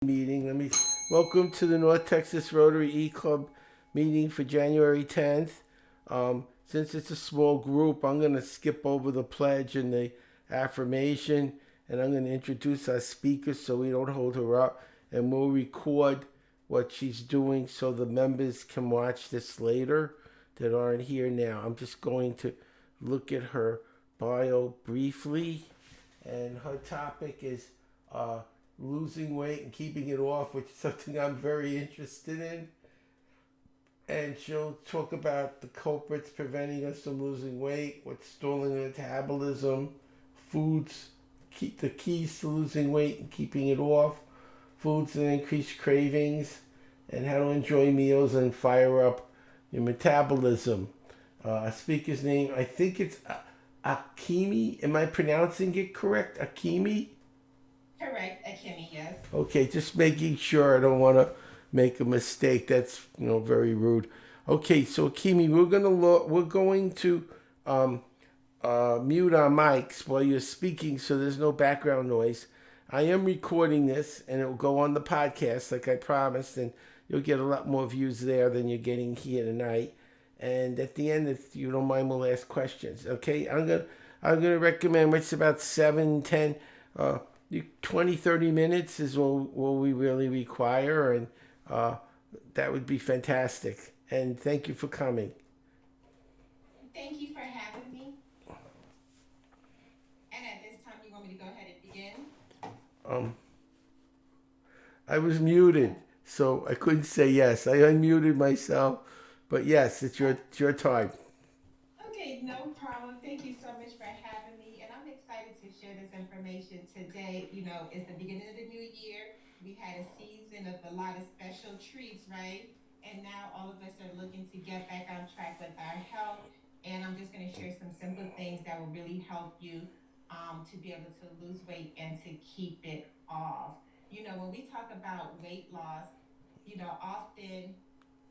Meeting. Let me welcome to the North Texas Rotary E Club meeting for January 10th. Since it's a small group, I'm going to skip over the pledge and the affirmation, and I'm going to introduce our speaker so we don't hold her up, and we'll record what she's doing so the members can watch this later that aren't here now. I'm just going to look at her bio briefly, and her topic is uh, losing weight and keeping it off, which is something I'm very interested in. And she'll talk about the culprits preventing us from losing weight, what's stalling metabolism, foods, the keys to losing weight and keeping it off, foods that increase cravings, and how to enjoy meals and fire up your metabolism. Speaker's name, I think it's Akimi. Am I pronouncing it correct? Akimi? Correct, Akemi, yes. Okay, just making sure I don't want to make a mistake. That's very rude. Okay, so Kimi, we're going to um, mute our mics while you're speaking, so there's no background noise. I am recording this, and it will go on the podcast, like I promised, and you'll get a lot more views there than you're getting here tonight. And at the end, if you don't mind, we'll ask questions. Okay, I'm gonna recommend it's about 7, 10, 20, 30 minutes is what we really require, and uh, that would be fantastic. And thank you for coming. Thank you for having me. And at this time, you want me to go ahead and begin? Um, I was muted, so I couldn't say yes. I unmuted myself, but yes, it's your time. Okay, no problem. Thank you so much for having me. And I'm excited to share this information today. It's the beginning of the new year. We had a season of a lot of special treats, right? And now all of us are looking to get back on track with our health. And I'm just going to share some simple things that will really help you to be able to lose weight and to keep it off. When we talk about weight loss, often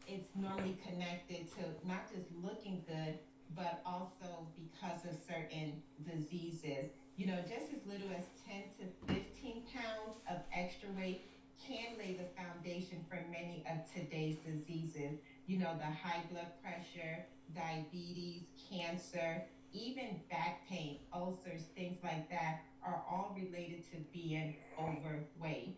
it's normally connected to not just looking good, but also because of certain diseases. Just as little as 10 to 15 pounds of extra weight can lay the foundation for many of today's diseases. The high blood pressure, diabetes, cancer, even back pain, ulcers, things like that are all related to being overweight.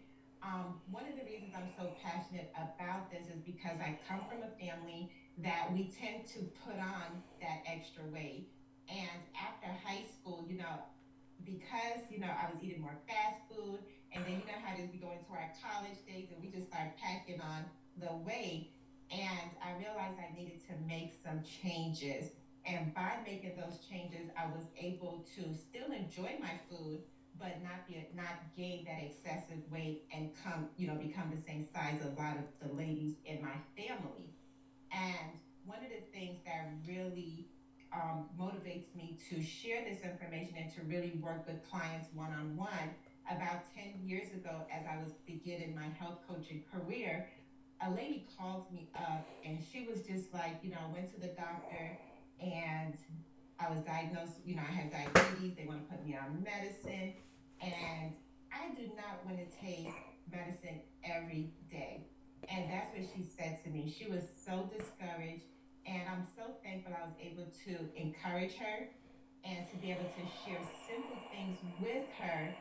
One of the reasons I'm so passionate about this is because I come from a family that we tend to put on that extra weight. And after high school, because I was eating more fast food, and then how it is we go into our college days and we just start packing on the weight. And I realized I needed to make some changes. And by making those changes, I was able to still enjoy my food, but not gain that excessive weight and become the same size a lot of the ladies in my family. And one of the things that really motivates me to share this information and to really work with clients one on one. About 10 years ago, as I was beginning my health coaching career, a lady called me up and she was just like, I went to the doctor and I was diagnosed, I have diabetes. They want to put me on medicine. And I do not want to take medicine every day. And that's what she said to me. She was so discouraged. And I'm so thankful I was able to encourage her and to be able to share simple things with her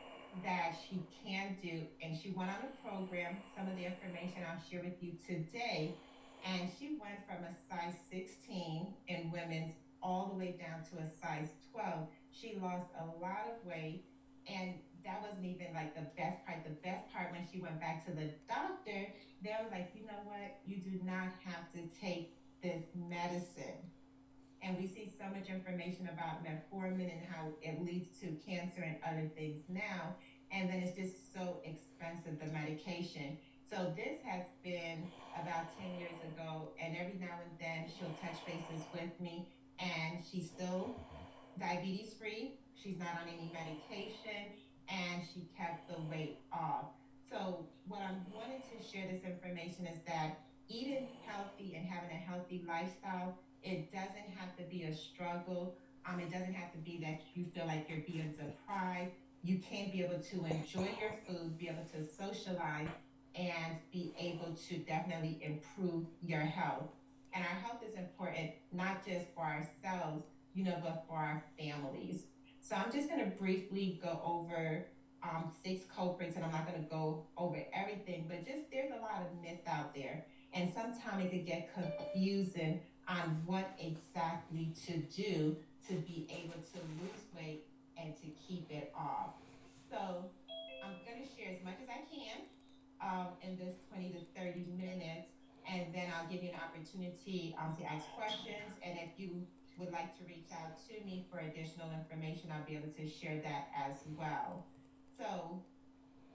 that she can do. And she went on a program, some of the information I'll share with you today. And she went from a size 16 in women's all the way down to a size 12. She lost a lot of weight. And that wasn't even like the best part. The best part, when she went back to the doctor, they were like, you know what? You do not have to take this medicine. And we see so much information about metformin and how it leads to cancer and other things now. And then it's just so expensive, the medication. So this has been about 10 years ago. And every now and then she'll touch bases with me. And she's still diabetes free. She's not on any medication. And she kept the weight off. So, what I'm wanting to share this information is that eating healthy and having a healthy lifestyle, it doesn't have to be a struggle. It doesn't have to be that you feel like you're being deprived. You can be able to enjoy your food, be able to socialize, and be able to definitely improve your health. And our health is important, not just for ourselves, but for our families. So I'm just going to briefly go over six culprits, and I'm not going to go over everything, but just there's a lot of myth out there. And sometimes it could get confusing on what exactly to do to be able to lose weight and to keep it off. So I'm going to share as much as I can in this 20 to 30 minutes, and then I'll give you an opportunity to ask questions. And if you would like to reach out to me for additional information, I'll be able to share that as well. So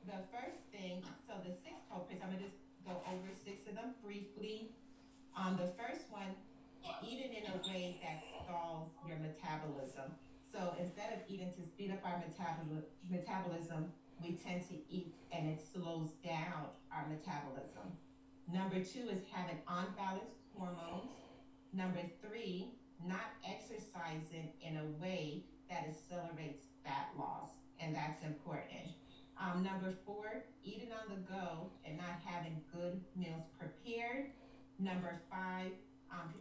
the first thing, so the six culprits, I'm going to just go over six of them briefly. The first one, eating in a way that stalls your metabolism. So instead of eating to speed up our metabolism, we tend to eat and it slows down our metabolism. Number two is having unbalanced hormones. Number three, not exercising in a way that accelerates fat loss, and that's important. Number four, eating on the go and not having good meals prepared. Number five,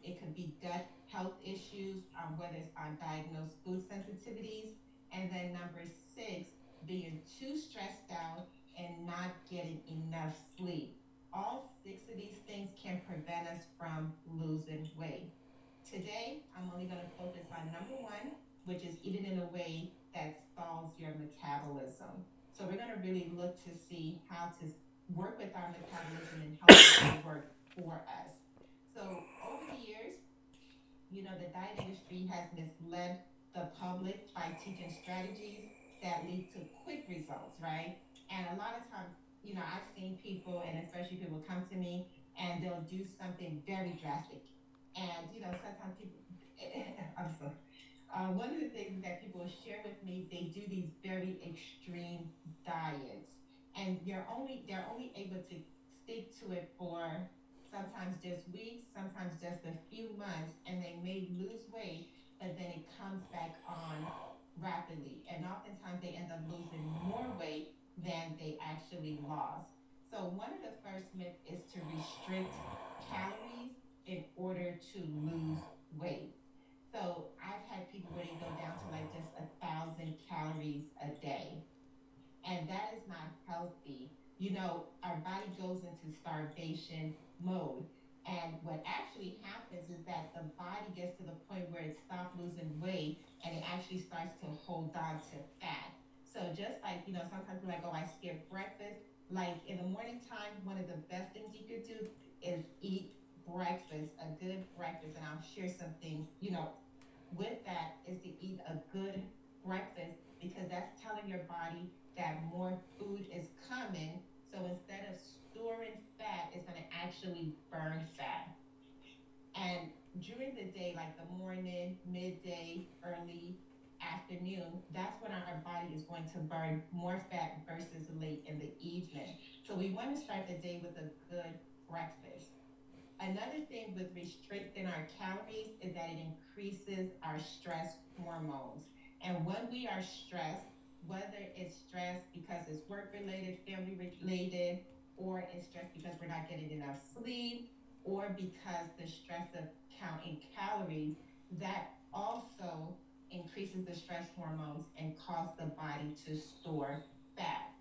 it could be gut health issues, whether it's undiagnosed food sensitivities. And then number six, being too stressed out and not getting enough sleep. All six of these things can prevent us from losing weight. Today, I'm only going to focus on number one, which is eating in a way that stalls your metabolism. So we're going to really look to see how to work with our metabolism and help it to work for us. So over the years, the diet industry has misled the public by teaching strategies that lead to quick results, right? And a lot of times, I've seen people, and especially people come to me and they'll do something very drastic. And, sometimes people, I'm sorry. One of the things that people share with me, they do these very extreme diets, and they're only able to stick to it for sometimes just weeks, sometimes just a few months, and they may lose weight, but then it comes back on rapidly, and oftentimes they end up losing more weight than they actually lost. So one of the first myths is to restrict calories in order to lose weight. So I've had people where they go down to like just 1,000 calories a day, and that is not healthy. Our body goes into starvation mode. And what actually happens is that the body gets to the point where it stops losing weight and it actually starts to hold on to fat. So just like, sometimes we're like, oh, I skip breakfast. Like in the morning time, one of the best things you could do is eat breakfast, a good breakfast. And I'll share some things, with that is to eat a good breakfast because that's telling your body that more food is coming. So instead of storing fat, it's going to actually burn fat. And during the day, like the morning, midday, early afternoon, that's when our body is going to burn more fat versus late in the evening. So we want to start the day with a good breakfast. Another thing with restricting our calories is that it increases our stress hormones. And when we are stressed, whether it's stress because it's work related, family related, or it's stress because we're not getting enough sleep, or because the stress of counting calories, that also increases the stress hormones and cause the body to store fat.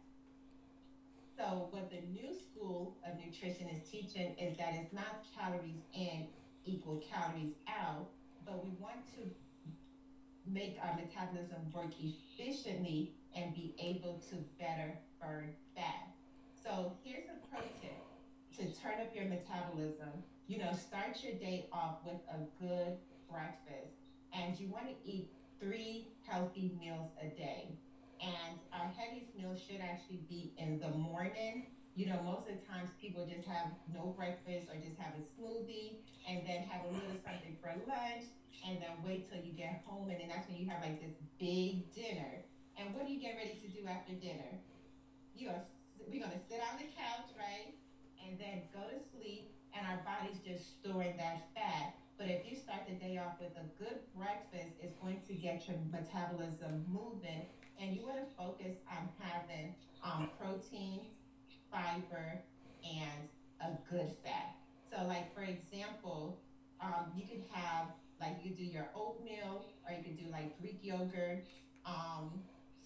So, what the new school of nutrition is teaching is that it's not calories in equal calories out, but we want to make our metabolism work efficiently and be able to better burn fat. So, here's a pro tip to turn up your metabolism. Start your day off with a good breakfast, and you want to eat three healthy meals a day. And our heaviest meal should actually be in the morning. Most of the times people just have no breakfast or just have a smoothie and then have a little something for lunch and then wait till you get home. And then that's when you have like this big dinner. And what do you get ready to do after dinner? We're gonna sit on the couch, right? And then go to sleep, and our body's just storing that fat. But if you start the day off with a good breakfast, it's going to get your metabolism moving, and you want to focus on having protein, fiber, and a good fat. So, like for example, you could have like you could do your oatmeal, or you could do like Greek yogurt. Um,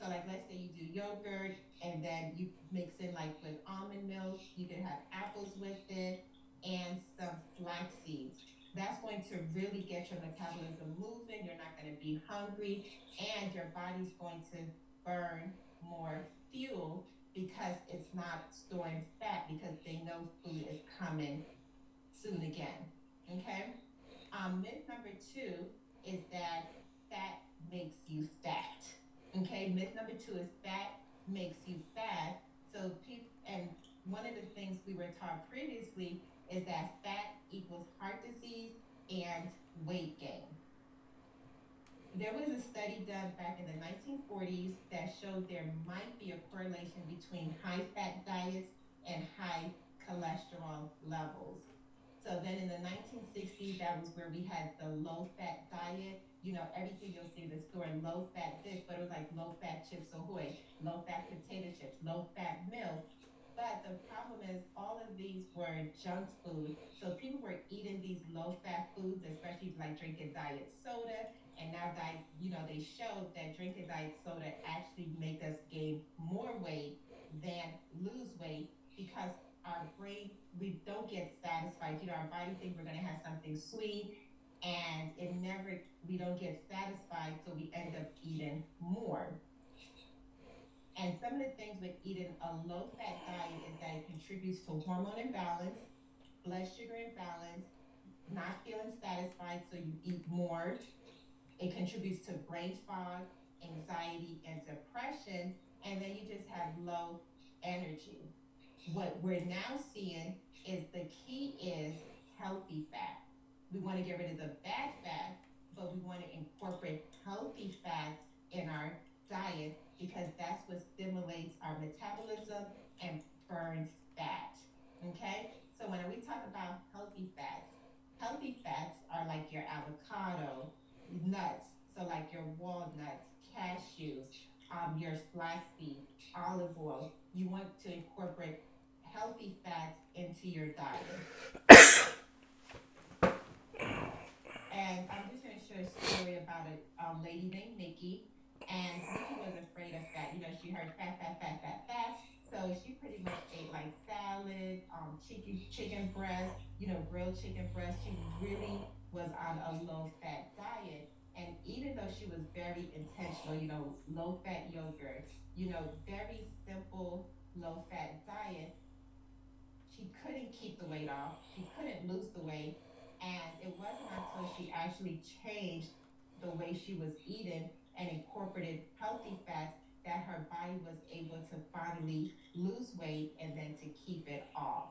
so like let's say you do yogurt and then you mix in like with almond milk. You could have apples with it and some flax seeds. That's going to really get your metabolism moving. You're not going to be hungry, and your body's going to burn more fuel because it's not storing fat because they know food is coming soon again. Okay. Myth number two is that fat makes you fat. Okay. Myth number two is fat makes you fat. So people, and one of the things we were taught previously is that fat equals heart disease and weight gain. There was a study done back in the 1940s that showed there might be a correlation between high fat diets and high cholesterol levels. So then in the 1960s, that was where we had the low fat diet. You know, everything you'll see in the store, low fat this, but it was like low fat Chips Ahoy, low fat potato chips, low fat milk. But the problem is, all of these were junk food. So people were eating these low fat foods, especially like drinking diet soda. And now, they showed that drinking diet soda actually make us gain more weight than lose weight because our brain, we don't get satisfied. Our body thinks we're going to have something sweet, and we don't get satisfied. So we end up eating more. And some of the things with eating a low fat diet is that it contributes to hormone imbalance, blood sugar imbalance, not feeling satisfied, so you eat more. It contributes to brain fog, anxiety, and depression. And then you just have low energy. What we're now seeing is the key is healthy fat. We want to get rid of the bad fat, but we want to incorporate healthy fats in our diet because that's what stimulates our metabolism and burns fat. Okay? So when we talk about healthy fats are like your avocado, nuts, so like your walnuts, cashews, your flax seeds, olive oil. You want to incorporate healthy fats into your diet. And I'm just going to share a story about a lady named Nikki. And Nikki was afraid of fat. She heard fat, fat, fat, fat, fat. So she pretty much ate like salad, chicken breast, grilled chicken breast. She really was on a low fat diet. And even though she was very intentional, low fat yogurt, very simple low fat diet, she couldn't keep the weight off. She couldn't lose the weight. And it wasn't until she actually changed the way she was eating and incorporated healthy fats that her body was able to finally lose weight and then to keep it off.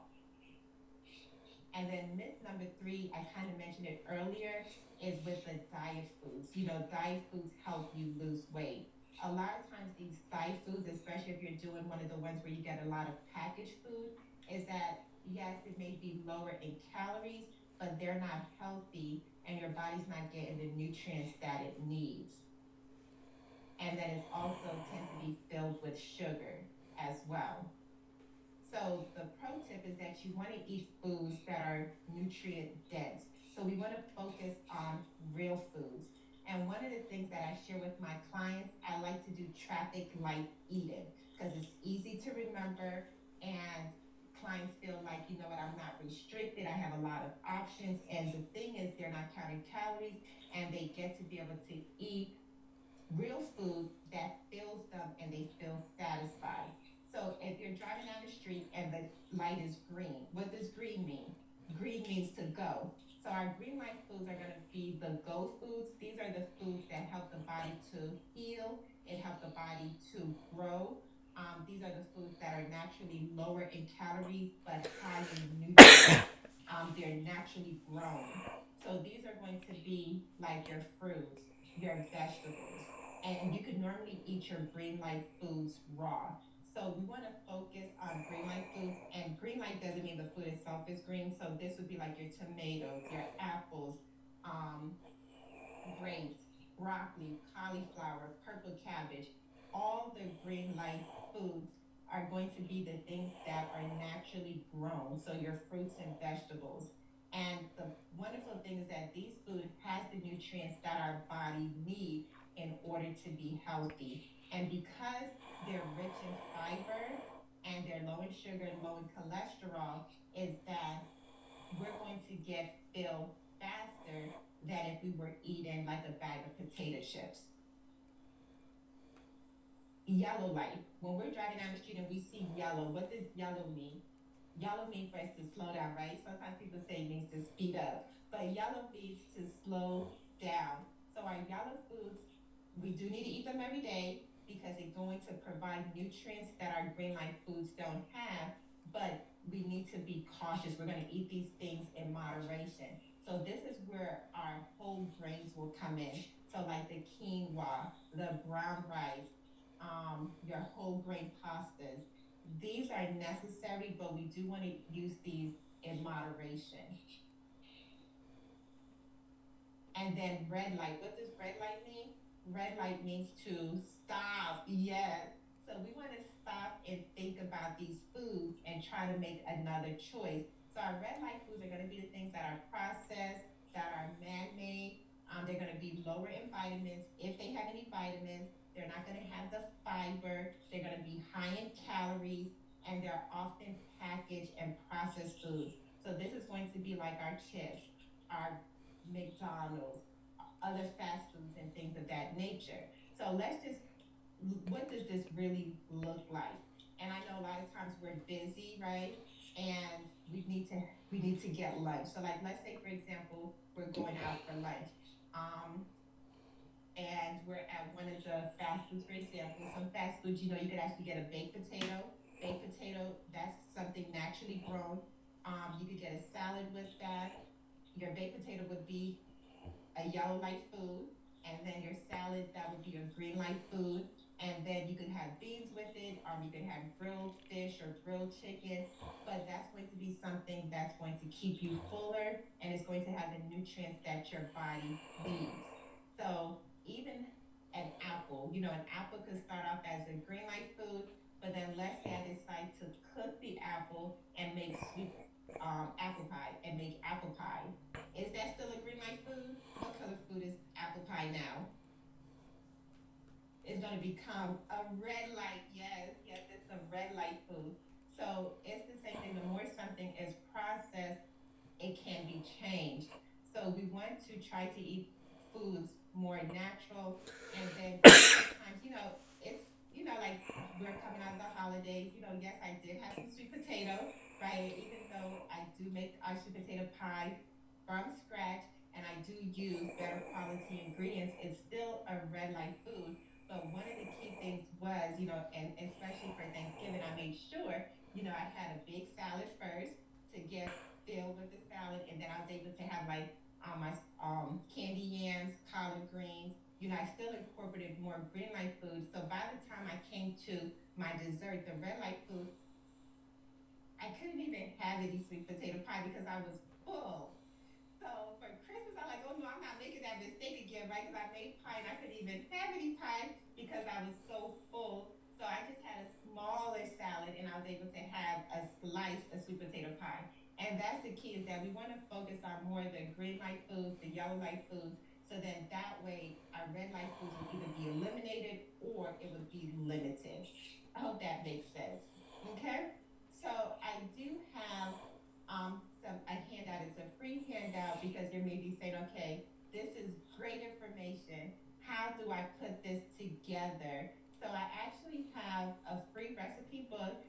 And then myth number three, I kind of mentioned it earlier, is with the diet foods. Diet foods help you lose weight. A lot of times, these diet foods, especially if you're doing one of the ones where you get a lot of packaged food, is that yes, it may be lower in calories, but they're not healthy and your body's not getting the nutrients that it needs. And then it's also tends to be filled with sugar as well. So the pro tip is that you want to eat foods that are nutrient dense. So we want to focus on real foods. And one of the things that I share with my clients, I like to do traffic light eating because it's easy to remember, and clients feel like, you know what, I'm not restricted. I have a lot of options. And the thing is, they're not counting calories, and they get to be able to eat real food that fills them and they feel satisfied. So if you're driving down the street and the light is green, what does green mean? Green means to go. So our green light foods are going to be the go foods. These are the foods that help the body to heal. It helps the body to grow. These are the foods that are naturally lower in calories but high in nutrients. They're naturally grown. So these are going to be like your fruits, your vegetables, and you could normally eat your green light foods raw. So we want to focus on green light foods, and green light doesn't mean the food itself is green. So this would be like your tomatoes, your apples, um, grapes, broccoli, cauliflower, purple cabbage, all the green light foods. are going to be the things that are naturally grown, so your fruits and vegetables. And the wonderful thing is that these food has the nutrients that our body need in order to be healthy. And because they're rich in fiber and they're low in sugar, low in cholesterol, is that we're going to get filled faster than if we were eating like a bag of potato chips. Yellow light. When we're driving down the street and we see yellow, what does yellow mean? Yellow means for us to slow down, right? Sometimes people say it means to speed up, but yellow means to slow down. So our yellow foods, we do need to eat them every day because they're going to provide nutrients that our green light foods don't have, but we need to be cautious. We're going to eat these things in moderation. So this is where our whole grains will come in. So like the quinoa, the brown rice, your whole grain pastas, these are necessary, but we do want to use these in moderation. And then red light. What does red light mean? Red light means to stop. Yes. So we want to stop and think about these foods and try to make another choice. So our red light foods are going to be the things that are processed, that are man-made. They're going to be lower in vitamins. If they have any vitamins, they're not going to have the fiber. They're going to be high in calories, and they're often packaged and processed foods. So this is going to be like our chips, our McDonald's, other fast foods, and things of that nature. So let's just, what does this really look like? And I know a lot of times we're busy, right? And we need to get lunch. So like let's say for example, we're going out for lunch. Um, and we're at one of the fast foods, for example. Some fast foods, you could actually get a baked potato. Baked potato, that's something naturally grown. You could get a salad with that. Your baked potato would be a yellow light food, and then your salad, that would be a green light food. And then you could have beans with it, or you could have grilled fish or grilled chicken. But that's going to be something that's going to keep you fuller and it's going to have the nutrients that your body needs. So even an apple, an apple could start off as a green light food, but then let's say I decide to cook the apple and make sweet apple pie and make apple pie. Is that still a green light food? What color food is apple pie now? It's going to become a red light. Yes, yes, it's a red light food. So it's the same thing. The more something is processed, it can be changed. So we want to try to eat foods more natural. And then sometimes, like we're coming out of the holidays. Yes, I did have some sweet potato, right? Even though I do make our sweet potato pie from scratch and I do use better quality ingredients, it's still a red light food. But one of the key things was, and especially for Thanksgiving, I made sure, I had a big salad first to get filled with the salad, and then I was able to have like my candy yams, collard greens. I still incorporated more green light food. So by the time I came to my dessert, the red light food, I couldn't even have any sweet potato pie because I was full. So for Christmas, I'm like, oh no, I'm not making that mistake again, right? Because I made pie and I couldn't even have any pie because I was so full. So I just had a smaller salad and I was able to have a slice of sweet potato pie. And that's the key, is that we want to focus on more of the green light foods, the yellow light foods. So then that way our red light foods will either be eliminated or it would be limited. I hope that makes sense. Okay. So I do have a handout. It's a free handout because you may be saying, okay, this is great information. How do I put this together? So I actually have a free recipe book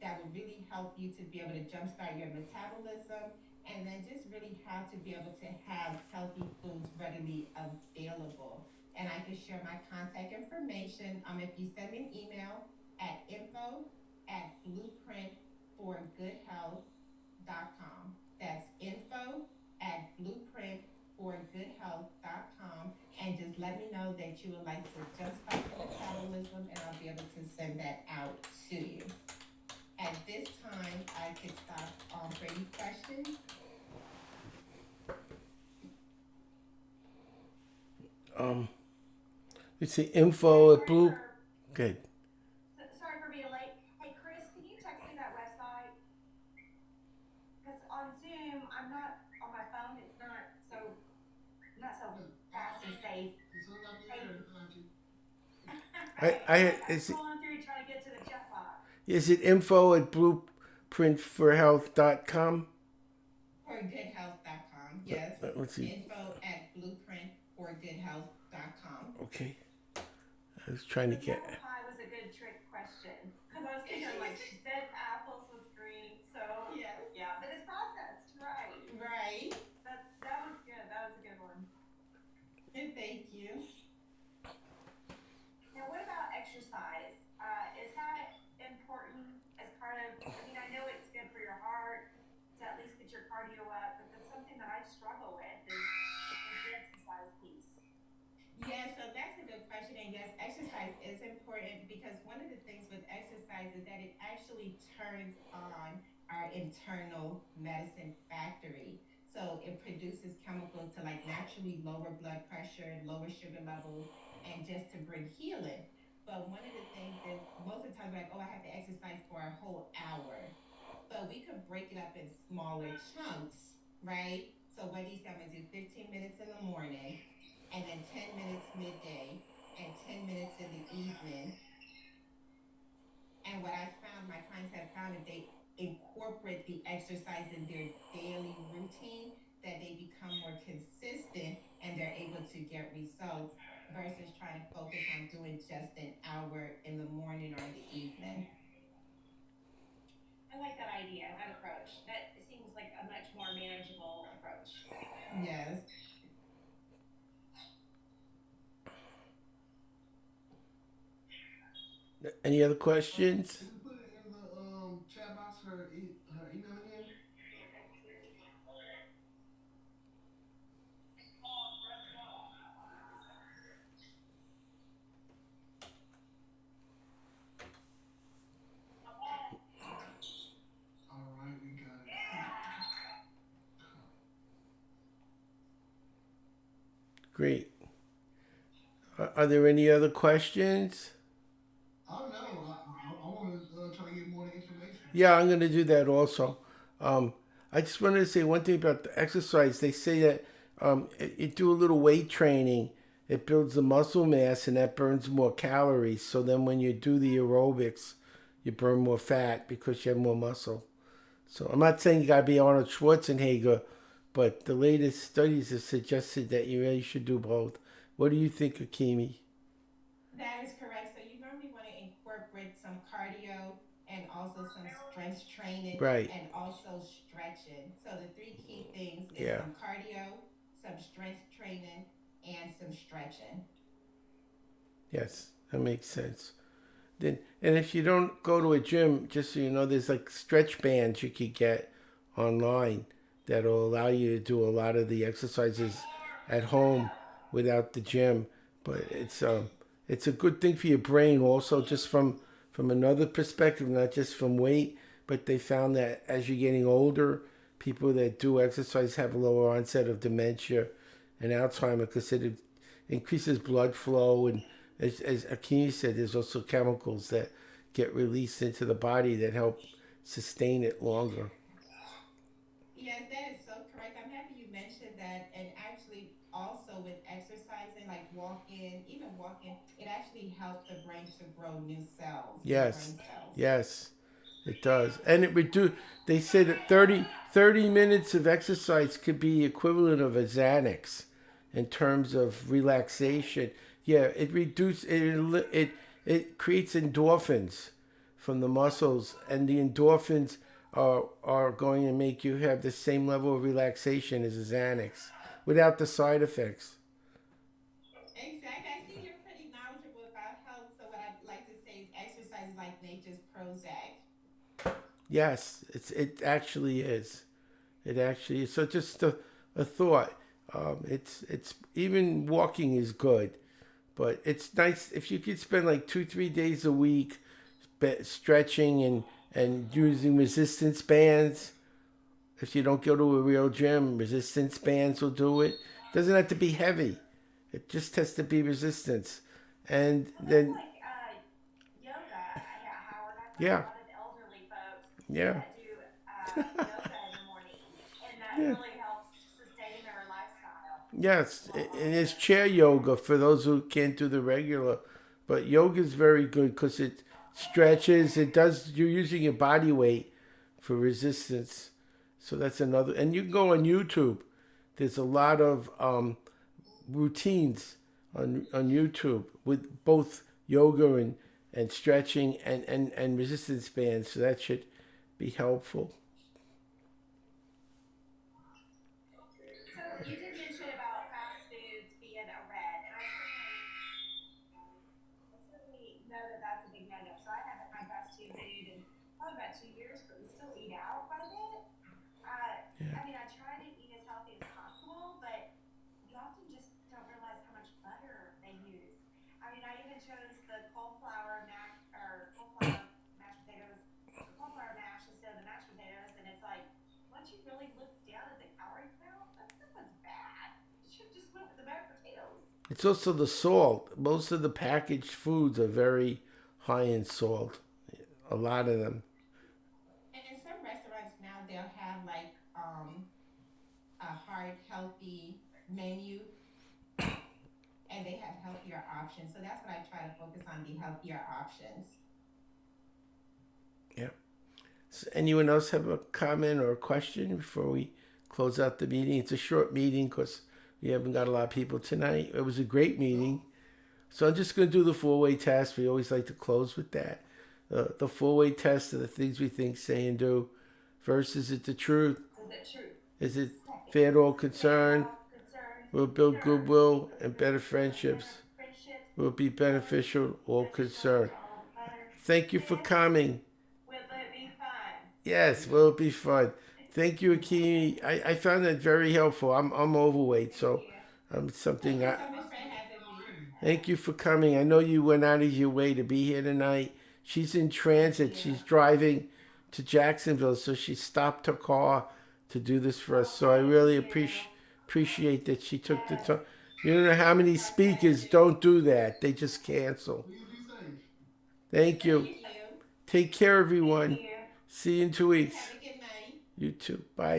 that will really help you to be able to jumpstart your metabolism and then just really how to be able to have healthy foods readily available. And I can share my contact information. If you send me an email at info@blueprintforgoodhealth.com. That's info@blueprintforgoodhealth.com. And just let me know that you would like to jumpstart your metabolism, and I'll be able to send that out to you. At this time, I could stop for any questions. Let's see, info at Blue. Good. Sorry for being late. Zoom, I'm not on my phone. It's not so fast and safe. Hey, I yes, I'm is it scrolling through trying to get to the chat box. is it info at blueprintforhealth.com? forgoodhealth.com. Yes. Let's see. Info at blueprintforgoodhealth.com. Okay, I was trying to So the get. apple pie was a good trick question because I was thinking like she said apples with green, so Yes. yeah, but it's processed, right? Right. That was good. That was a good one. And thank you. Now, what about exercise? Is that important as part of? I mean, I know it's good for your heart to at least get your cardio up, but that's something that I struggle with is the exercise piece. Yeah, so that's a good question. And yes, exercise is important because one of the things with exercise is that it actually turns on our internal medicine factory. So it produces chemicals to like naturally lower blood pressure, lower sugar levels, and just to bring healing. But one of the things is most of the time we're like, oh, I have to exercise for a whole hour. But we could break it up in smaller chunks, right? So what do you say? I'm gonna do 15 minutes in the morning and then 10 minutes midday and 10 minutes in the evening. And what I found, my clients have found if they incorporate the exercise in their daily routine, that they become more consistent and they're able to get results versus trying to focus on doing just an hour in the morning or in the evening. I like that idea, that approach. That seems like a much more manageable approach. Yes. Any other questions? Can you put it in the chat box her email again? All right, we got it. Great. Are there any other questions? Oh no, I want to try to get more information. Yeah, I'm going to do that also. Um, I just wanted to say one thing about the exercise. They say that you do a little weight training, it builds the muscle mass and that burns more calories. So then when you do the aerobics, you burn more fat because you have more muscle. So I'm not saying you got to be Arnold Schwarzenegger, but the latest studies have suggested that you really should do both. What do you think, Akimi? That is correct. So you normally want to incorporate some cardio and also some strength training Right. and also stretching. So the three key things is Yeah. some cardio, some strength training, and some stretching. Yes, that makes sense. Then, and if you don't go to a gym, just so you know, there's like stretch bands you could get online that'll allow you to do a lot of the exercises at home without the gym. But it's a good thing for your brain also, just from another perspective, not just from weight. But they found that as you're getting older, people that do exercise have a lower onset of dementia and Alzheimer because it increases blood flow. And as Akini said, there's also chemicals that get released into the body that help sustain it longer. Yes, that is so correct. I'm happy you mentioned that. And actually, also with exercising, like walking, even walking, it actually helps the brain to grow new cells, new Yes, brain cells. yes, it does. And it reduce. They say that 30 minutes of exercise could be equivalent of a Xanax in terms of relaxation. Yeah, it reduces it creates endorphins from the muscles, and the endorphins are going to make you have the same level of relaxation as a Xanax without the side effects. Exactly. I see you're pretty knowledgeable about health. So what I'd like to say is exercise is like nature's Prozac. Yes, it actually is. It actually is. So just a thought. It's even walking is good, but it's nice if you could spend like 2 3 days a week stretching and using resistance bands. If you don't go to a real gym, resistance bands will do it. Doesn't have to be heavy. It just has to be resistance, and Well, that's then like yoga, Howard. I've heard a yeah, lot of elderly folks yeah, that do yoga in the morning. Yeah. really helps sustain their lifestyle. Yes, and it's chair yoga for those who can't do the regular. But yoga is very good because it stretches. It does. You're using your body weight for resistance. So that's another. And you can go on YouTube. There's a lot of routines on YouTube with both yoga and stretching and resistance bands. So that should be helpful. So you did mention about fast foods being a red, and I certainly know that that's a big no-no. So I haven't had fast food in probably about 2 years, but we still eat out quite a bit. Yeah. I mean, I try to eat as healthy as possible, but you often just don't realize how much butter they use. I mean, I even chose the cauliflower mash or cauliflower mashed potatoes, the cauliflower mash instead of the mashed potatoes, and it's like once you really look down at the calorie count, that stuff was bad. You should have just went with the mashed potatoes. It's also the salt. Most of the packaged foods are very high in salt. A lot of them. And in some restaurants now they'll have like a heart healthy menu and they have healthier options. So that's what I try to focus on, the healthier options. Yeah. So anyone else have a comment or a question before we close out the meeting? It's a short meeting because we haven't got a lot of people tonight. It was a great meeting. So I'm just going to do the four-way test. We always like to close with that. The four-way test of the things we think, say, and do. First, is it the truth? Is it true? Is it Second, fair to all fair concerned? all concerned. Will build Third, goodwill and better better friendships. friendships. Will be Fourth, beneficial to all beneficial concerned. to all others. Thank you for Fifth, coming. will it be fun? Yes, will it be fun? Thank you, Akimi. I found that very helpful. I'm overweight, Thank so you. Thank something you I so much for having me. thank you for coming. I know you went out of your way to be here tonight. She's in Thank transit. you. She's driving to Jacksonville, so she stopped her car to do this for us. So I really Thank you. appreciate that she took the Yes. time. You don't know how many speakers don't do that. They just cancel. Please be safe. Thank you. Thank you. Take care, Thank everyone. you. See you in 2 weeks. Have a good night. You too. Bye.